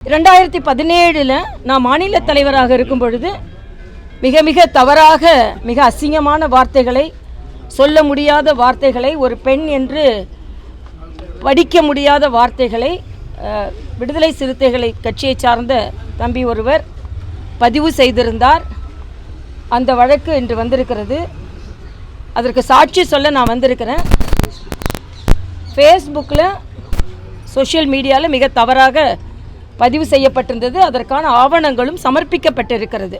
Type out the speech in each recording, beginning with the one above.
2017 நான் மாநில தலைவராக இருக்கும் பொழுது மிக தவறாக மிக அசிங்கமான வார்த்தைகளை சொல்ல முடியாத வார்த்தைகளை ஒரு பெண் என்று படிக்க முடியாத வார்த்தைகளை விடுதலை சிறுத்தைகளை கட்சியை சார்ந்த தம்பி ஒருவர் பதிவு செய்திருந்தார். அந்த வழக்கு இன்று வந்திருக்கிறது. அதற்கு சாட்சி சொல்ல நான் வந்திருக்கிறேன். ஃபேஸ்புக்கில் சோஷியல் மீடியாவில் மிக தவறாக பதிவு செய்யப்பட்டிருந்தது. அதற்கான ஆவணங்களும் சமர்ப்பிக்கப்பட்டிருக்கிறது.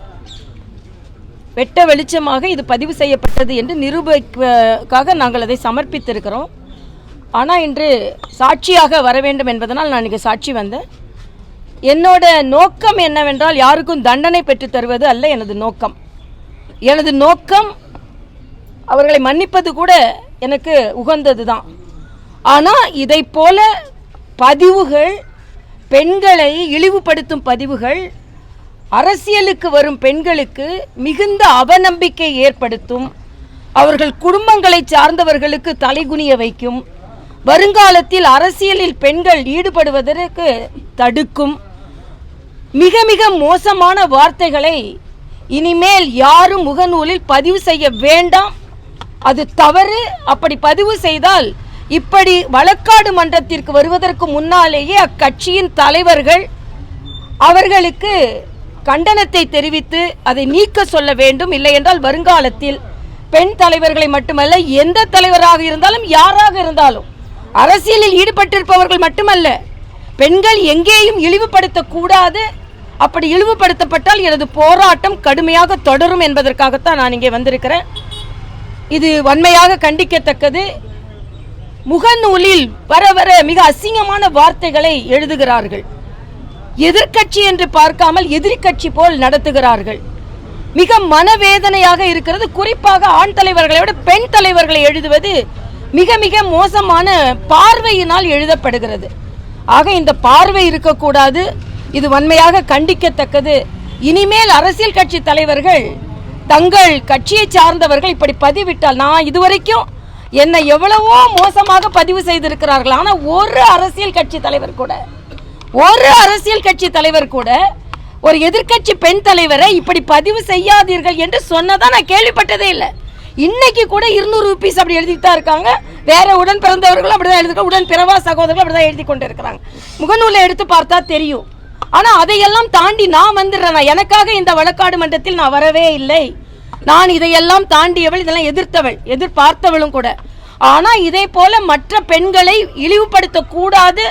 வெட்ட வெளிச்சமாக இது பதிவு செய்யப்பட்டது என்று நிரூபிக்காக நாங்கள் அதை சமர்ப்பித்திருக்கிறோம். ஆனால் இன்று சாட்சியாக வர வேண்டும் என்பதனால் நான் இங்கே சாட்சி வந்தேன். என்னோட நோக்கம் என்னவென்றால் யாருக்கும் தண்டனை பெற்றுத் தருவது அல்ல எனது நோக்கம். எனது நோக்கம் அவர்களை மன்னிப்பது கூட எனக்கு உகந்தது தான். ஆனால் இதை போல பதிவுகள், பெண்களை இழிவுபடுத்தும் பதிவுகள் அரசியலுக்கு வரும் பெண்களுக்கு மிகுந்த அவநம்பிக்கை ஏற்படுத்தும். அவர்கள் குடும்பங்களை சார்ந்தவர்களுக்கு தலைகுனிய வைக்கும். வருங்காலத்தில் அரசியலில் பெண்கள் ஈடுபடுவதற்கு தடுக்கும். மிக மோசமான வார்த்தைகளை இனிமேல் யாரும் முகநூலில் பதிவு செய்ய வேண்டாம். அது தவறு. அப்படி பதிவு செய்தால் இப்படி வழக்காடு மன்றத்திற்கு வருவதற்கு முன்னாலேயே அக்கட்சியின் தலைவர்கள் அவர்களுக்கு கண்டனத்தை தெரிவித்து அதை நீக்க சொல்ல வேண்டும். இல்லை என்றால் வருங்காலத்தில் பெண் தலைவர்களை மட்டுமல்ல, எந்த தலைவராக இருந்தாலும் யாராக இருந்தாலும், அரசியலில் ஈடுபட்டிருப்பவர்கள் மட்டுமல்ல, பெண்கள் எங்கேயும் இழிவுபடுத்தக்கூடாது. அப்படி இழிவுபடுத்தப்பட்டால் எனது போராட்டம் கடுமையாக தொடரும் என்பதற்காகத்தான் நான் இங்கே வந்திருக்கிறேன். இது வன்மையாக கண்டிக்கத்தக்கது. முகநூலில் வர வர மிக அசிங்கமான வார்த்தைகளை எழுதுகிறார்கள். எதிர்கட்சி என்று பார்க்காமல் எதிரி கட்சி போல் நடத்துகிறார்கள். மிக மனவேதனையாக இருக்கிறது. குறிப்பாக ஆண் தலைவர்களை விட பெண் தலைவர்களை எழுதுவது மிக மோசமான பார்வையினால் எழுதப்படுகிறது. ஆக இந்த பார்வை இருக்கக்கூடாது. இது வன்மையாக கண்டிக்கத்தக்கது. இனிமேல் அரசியல் கட்சி தலைவர்கள் தங்கள் கட்சியை சார்ந்தவர்கள் இப்படி பதிவிட்டால், நான் இதுவரைக்கும் என்னை எவ்வளவோ மோசமாக பதிவு செய்திருக்கிறார்கள். ஆனால் ஒரு அரசியல் கட்சி தலைவர் கூட ஒரு எதிர்கட்சி பெண் தலைவரை இப்படி பதிவு செய்யாதீர்கள் என்று சொன்னதான் நான் கேள்விப்பட்டதே இல்லை. இன்னைக்கு கூட 200 ரூபீஸ் அப்படி எழுதிட்டு தான் இருக்காங்க. வேற உடன் பிறந்தவர்களும் அப்படிதான் எழுதிருக்காங்க. உடன் பிறவா சகோதரர்கள் அப்படிதான் எழுதி கொண்டு இருக்கிறாங்க. முகநூலை எடுத்து பார்த்தா தெரியும். ஆனால் அதையெல்லாம் தாண்டி நான் வந்துடுறேன். எனக்காக இந்த வழக்காடு மன்றத்தில் நான் வரவே இல்லை. நான் இதையெல்லாம் தாண்டியவள், இதெல்லாம் எதிர்த்தவள், எதிர்பார்த்தவளும் கூட. ஆனால் இதே போல மற்ற பெண்களை இழிவுபடுத்தக்கூடாது,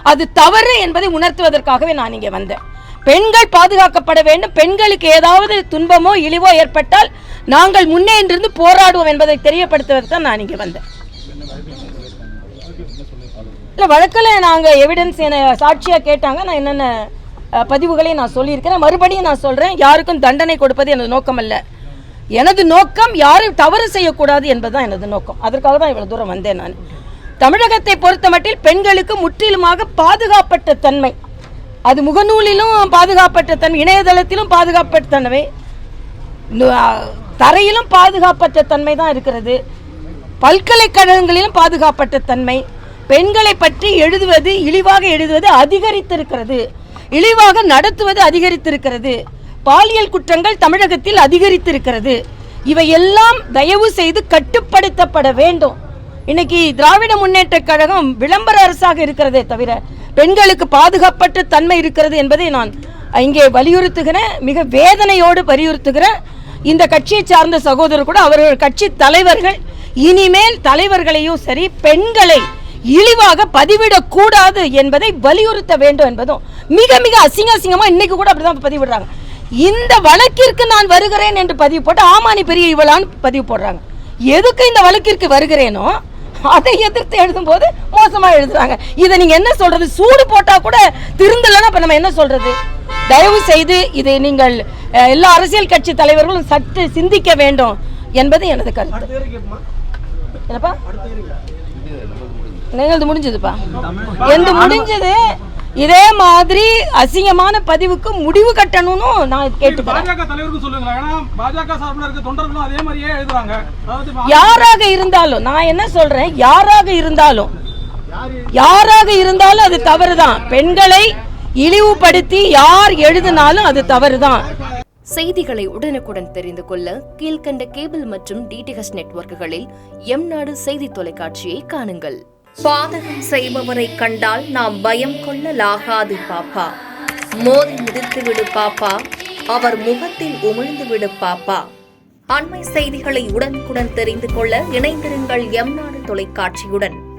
அது தவறு என்பதை உணர்த்துவதற்காகவே நான் இங்கே வந்தேன். பெண்கள் பாதுகாக்கப்பட வேண்டும். பெண்களுக்கு ஏதாவது துன்பமோ இழிவோ ஏற்பட்டால் நாங்கள் முன்னே இருந்து போராடுவோம் என்பதை தெரியப்படுத்துவதற்கு தான் நான் இங்கே வந்தேன். இல்லை, வழக்கில் நாங்கள் எவிடன்ஸ் சாட்சியாக கேட்டாங்க. நான் என்னென்ன பதிவுகளை நான் சொல்லியிருக்கிறேன். மறுபடியும் நான் சொல்கிறேன், யாருக்கும் தண்டனை கொடுப்பது எனது நோக்கம் அல்ல. எனது நோக்கம் யாரும் தவறு செய்யக்கூடாது என்பதுதான் எனது நோக்கம். அதற்காக தான் இவ்வளவு தூரம் வந்தேன். நான் தமிழகத்தை பொறுத்த மட்டில் பெண்களுக்கு முற்றிலுமாக பாதுகாப்பட்ட தன்மை, அது முகநூலிலும் பாதுகாப்பட்ட தன்மை, இணையதளத்திலும் பாதுகாப்பட்ட தன்மை, தரையிலும் பாதுகாப்பற்ற தன்மை தான் இருக்கிறது. பல்கலைக்கழகங்களிலும் பாதுகாப்பட்ட தன்மை. பெண்களை பற்றி எழுதுவது, இழிவாக எழுதுவது அதிகரித்திருக்கிறது. இழிவாக நடத்துவது அதிகரித்திருக்கிறது. பாலியல் குற்றங்கள் தமிழகத்தில் அதிகரித்திருக்கிறது. இவையெல்லாம் தயவு செய்து கட்டுப்படுத்தப்பட வேண்டும். இன்னைக்கு திராவிட முன்னேற்ற கழகம் விளம்பர அரசாக இருக்கிறதே தவிர பெண்களுக்கு பாதுகாப்பற்ற தன்மை இருக்கிறது என்பதை நான் இங்கே வலியுறுத்துகிறேன். மிக வேதனையோடு வலியுறுத்துகிறேன். இந்த கட்சியை சார்ந்த சகோதரர் கூட, அவர்கள் கட்சி தலைவர்கள் இனிமேல் தலைவர்களையும் சரி பெண்களை இழிவாக பதிவிடக்கூடாது என்பதை வலியுறுத்த வேண்டும் என்பதும் மிக அசிங்கமா இன்னைக்கு கூட அப்படிதான் பதிவிடுறாங்க. இந்த வழக்கிற்கு நான் வருகிறேன் என்று பதிவு போட்டு ஆமானி பெரிய இவளான்னு பதிவு போடுறாங்க. எதுக்கு இந்த வழக்கிற்கு வருகிறேனோ அதை எதிர்த்து எழுதும் போது மோசமா எழுதுறாங்க. இதை நீங்க என்ன சொல்றது? சூடு போட்டா கூட திருந்தலன்னா இப்ப நம்ம என்ன சொல்றது? தயவு செய்து இதை நீங்கள் எல்லா அரசியல் கட்சி தலைவர்களும் சற்று சிந்திக்க வேண்டும் என்பது எனது கருத்து. என்னப்பா நீங்களது முடிஞ்சதுப்பா, எந்த முடிஞ்சது? இதே மாதிரி அசிங்கமான பதிவுக்கு முடிவு கட்டணும்னு நான் கேட்டுக்கிறேன். யாராக இருந்தாலும் நான் என்ன சொல்றேன், யாராக இருந்தாலும் அது தவறுதான். பெண்களை இழிவுபடுத்தி யார் எழுதினாலும் அது தவறுதான். செய்திகளை உடனுக்குடன் தெரிந்து கொள்ள கீழ்கண்ட கேபிள் மற்றும் டிடிஎச் நெட்வொர்க்குகளில் எம்நாடு செய்தி தொலைக்காட்சியை காணுங்கள். பாதகம் செய்பவரை கண்டால் நாம் பயம் கொள்ளலாகாது பாப்பா. மோதி மிதித்து விடு பாப்பா, அவர் முகத்தில் உமிழ்ந்து விடு பாப்பா. அண்மை செய்திகளை உடனுக்குடன் தெரிந்து கொள்ள இணைந்திருங்கள் எம்நாடு தொலைக்காட்சியுடன்.